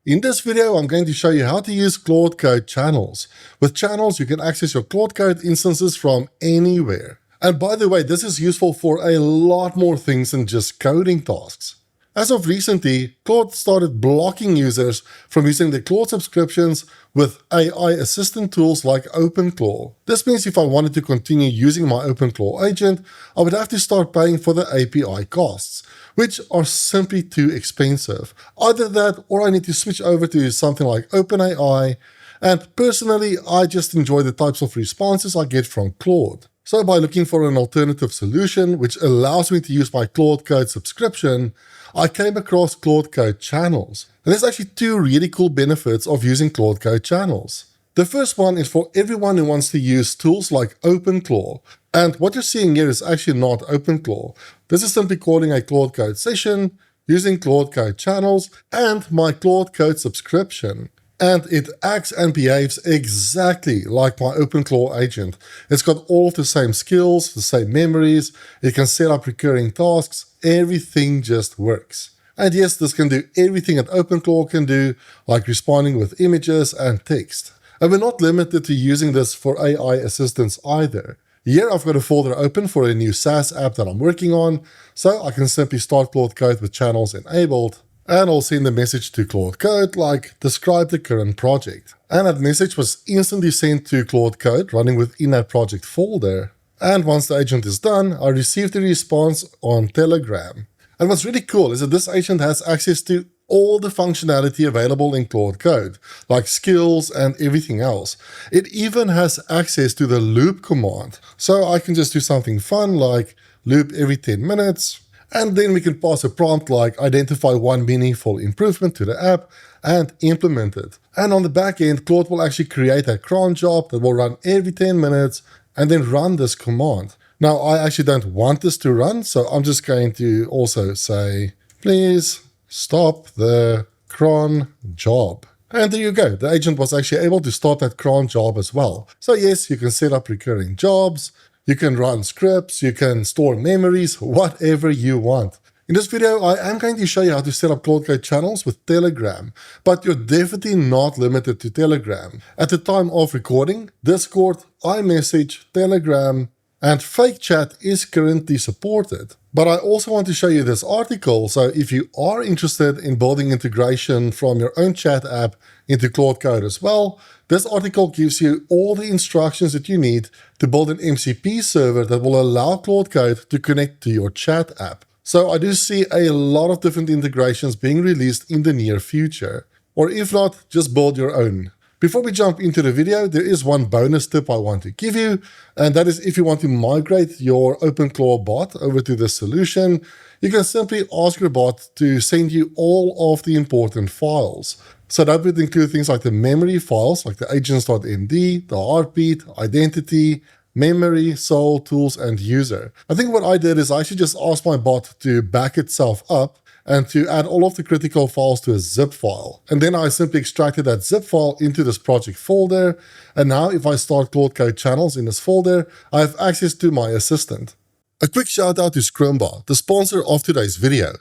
In this video, I'm going to show you how to use Claude Code Channels. With Channels, you can access your Claude Code instances from anywhere. And by the way, this is useful for a lot more things than just coding tasks. As of recently, Claude started blocking users from using the Claude subscriptions with AI assistant tools like OpenClaw. This means if I wanted to continue using my OpenClaw agent, I would have to start paying for the API costs, which are simply too expensive. Either that or I need to switch over to something like OpenAI, and personally, I just enjoy the types of responses I get from Claude. So by looking for an alternative solution which allows me to use my Claude Code subscription, I came across Claude Code Channels. And there's actually two really cool benefits of using Claude Code Channels. The first one is for everyone who wants to use tools like OpenClaw. And what you're seeing here is actually not OpenClaw. This is simply calling a Claude Code session, using Claude Code Channels, and my Claude Code subscription. And it acts and behaves exactly like my OpenClaw agent. It's got all of the same skills, the same memories, it can set up recurring tasks, everything just works. And yes, this can do everything that OpenClaw can do, like responding with images and text. And we're not limited to using this for AI assistants either. Here I've got a folder open for a new SaaS app that I'm working on, so I can simply start Claude Code with Channels enabled. And I'll send a message to Claude Code like, describe the current project. And that message was instantly sent to Claude Code running within that project folder. And once the agent is done, I received a response on Telegram. And what's really cool is that this agent has access to all the functionality available in Claude Code, like skills and everything else. It even has access to the loop command. So I can just do something fun like loop every 10 minutes. And then we can pass a prompt like identify one meaningful improvement to the app and implement it. And on the back end, Claude will actually create a cron job that will run every 10 minutes and then run this command. Now, I actually don't want this to run, so I'm just going to also say, please stop the cron job. And there you go. The agent was actually able to stop that cron job as well. So yes, you can set up recurring jobs. You can run scripts, you can store memories, whatever you want. In this video, I am going to show you how to set up Claude Code Channels with Telegram, but you're definitely not limited to Telegram. At the time of recording, Discord, iMessage, Telegram, and Fake Chat is currently supported. But I also want to show you this article, so if you are interested in building integration from your own chat app into Claude Code as well, this article gives you all the instructions that you need to build an MCP server that will allow Claude Code to connect to your chat app. So I do see a lot of different integrations being released in the near future. Or if not, just build your own. Before we jump into the video, there is one bonus tip I want to give you, and that is if you want to migrate your OpenClaw bot over to this solution, you can simply ask your bot to send you all of the important files. So that would include things like the memory files, like the agents.md, the heartbeat, identity, memory, soul, tools, and user. I think what I did is I actually just asked my bot to back itself up and to add all of the critical files to a zip file. And then I simply extracted that zip file into this project folder. And now if I start Claude Code Channels in this folder, I have access to my assistant. A quick shout out to Scrimba, the sponsor of today's video.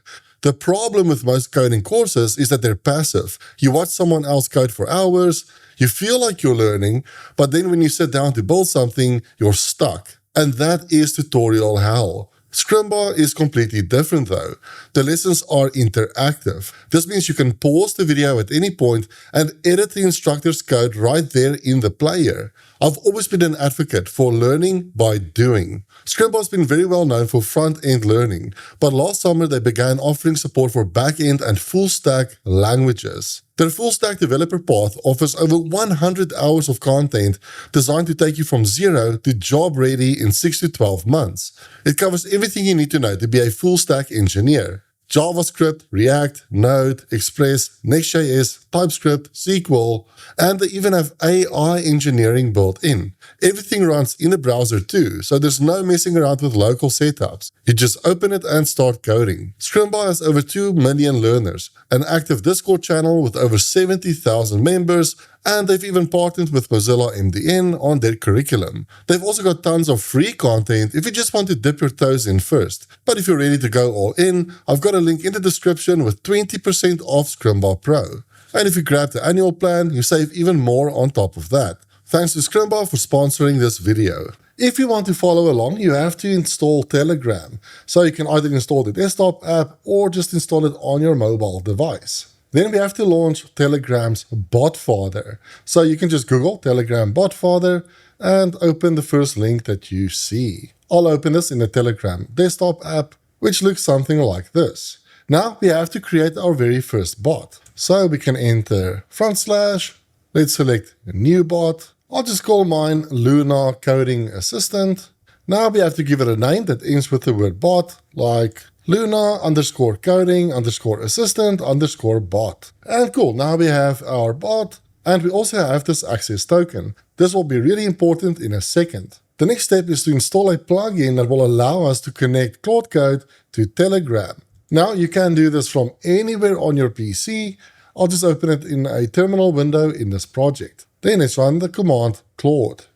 The problem with most coding courses is that they're passive. You watch someone else code for hours, you feel like you're learning, but then when you sit down to build something, you're stuck. And that is tutorial hell. Scrimba is completely different though. The lessons are interactive. This means you can pause the video at any point and edit the instructor's code right there in the player. I've always been an advocate for learning by doing. Scrimba has been very well known for front-end learning, but last summer they began offering support for back-end and full-stack languages. Their full-stack developer path offers over 100 hours of content designed to take you from zero to job-ready in 6 to 12 months. It covers everything you need to know to be a full-stack engineer. JavaScript, React, Node, Express, Next.js, TypeScript, SQL, and they even have AI engineering built in. Everything runs in the browser too, so there's no messing around with local setups. You just open it and start coding. Scrimba has over 2 million learners, an active Discord channel with over 70,000 members, and they've even partnered with Mozilla MDN on their curriculum. They've also got tons of free content if you just want to dip your toes in first. But if you're ready to go all in, I've got a link in the description with 20% off Scrimba Pro. And if you grab the annual plan, you save even more on top of that. Thanks to Scrimba for sponsoring this video. If you want to follow along, you have to install Telegram. So you can either install the desktop app or just install it on your mobile device. Then we have to launch Telegram's BotFather. So you can just Google Telegram BotFather and open the first link that you see. I'll open this in the Telegram desktop app, which looks something like this. Now we have to create our very first bot. So we can enter /, let's select a new bot. I'll just call mine Luna Coding Assistant. Now we have to give it a name that ends with the word bot, like Luna_coding_assistant_bot. And cool, now we have our bot, and we also have this access token. This will be really important in a second. The next step is to install a plugin that will allow us to connect Claude Code to Telegram. Now you can do this from anywhere on your PC. I'll just open it in a terminal window in this project. Then let's run the command Claude.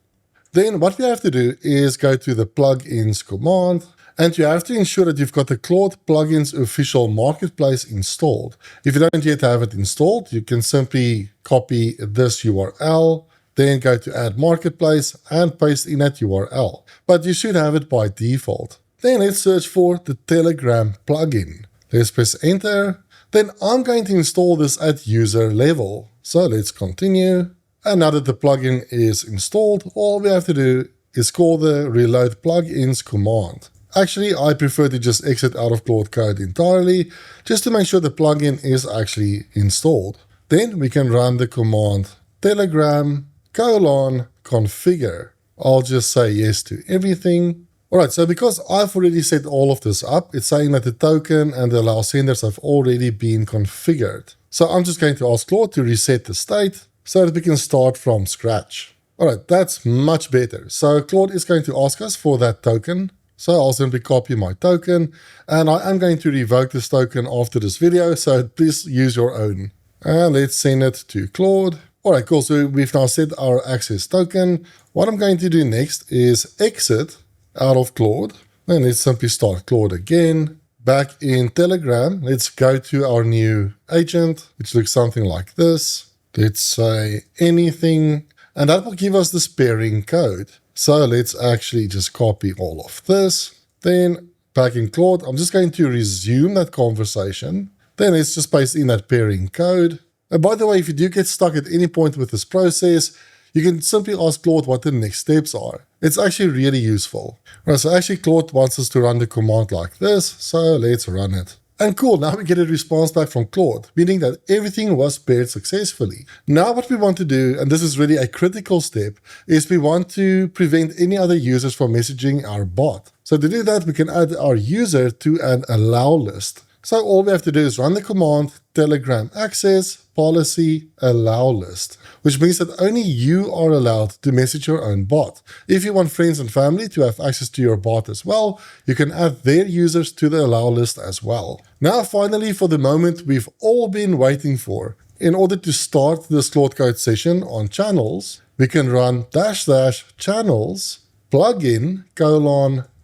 Then what we have to do is go to the plugins command, and you have to ensure that you've got the Claude plugins official marketplace installed. If you don't yet have it installed, you can simply copy this URL, then go to add marketplace and paste in that URL. But you should have it by default. Then let's search for the Telegram plugin. Let's press enter. Then I'm going to install this at user level. So let's continue. And now that the plugin is installed, all we have to do is call the reload plugins command. Actually, I prefer to just exit out of Claude Code entirely, just to make sure the plugin is actually installed. Then we can run the command telegram:configure. I'll just say yes to everything. Alright, so because I've already set all of this up, it's saying that the token and the allow senders have already been configured. So I'm just going to ask Claude to reset the state so that we can start from scratch. Alright, that's much better. So Claude is going to ask us for that token. So I'll simply copy my token, and I am going to revoke this token after this video, so please use your own. And let's send it to Claude. Alright, cool, so we've now set our access token. What I'm going to do next is exit out of Claude, and let's simply start Claude again. Back in Telegram, let's go to our new agent, which looks something like this. Let's say anything, and that will give us this pairing code. So let's actually just copy all of this. Then back in Claude, I'm just going to resume that conversation. Then let's just paste in that pairing code. And by the way, if you do get stuck at any point with this process, you can simply ask Claude what the next steps are. It's actually really useful. Right, so actually Claude wants us to run the command like this, so let's run it. And cool, now we get a response back from Claude, meaning that everything was paired successfully. Now what we want to do, and this is really a critical step, is we want to prevent any other users from messaging our bot. So to do that, we can add our user to an allow list. So all we have to do is run the command telegram access policy allow list, which means that only you are allowed to message your own bot. If you want friends and family to have access to your bot as well, you can add their users to the allow list as well. Now finally, for the moment we've all been waiting for, in order to start this Claude Code session on channels, we can run --channels plugin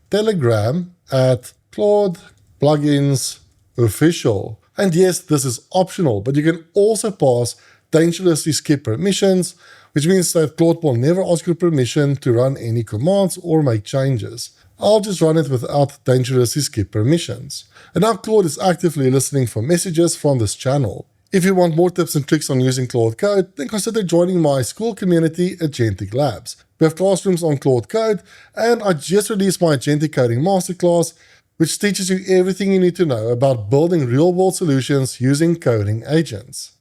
:telegram at Claude plugins official. And yes, this is optional, but you can also pass dangerously skip permissions, which means that Claude will never ask you permission to run any commands or make changes. I'll just run it without dangerously skip permissions. And now Claude is actively listening for messages from this channel. If you want more tips and tricks on using Claude Code, then consider joining my school community, Agentic Labs. We have classrooms on Claude Code, and I just released my Agentic Coding Masterclass, which teaches you everything you need to know about building real-world solutions using coding agents.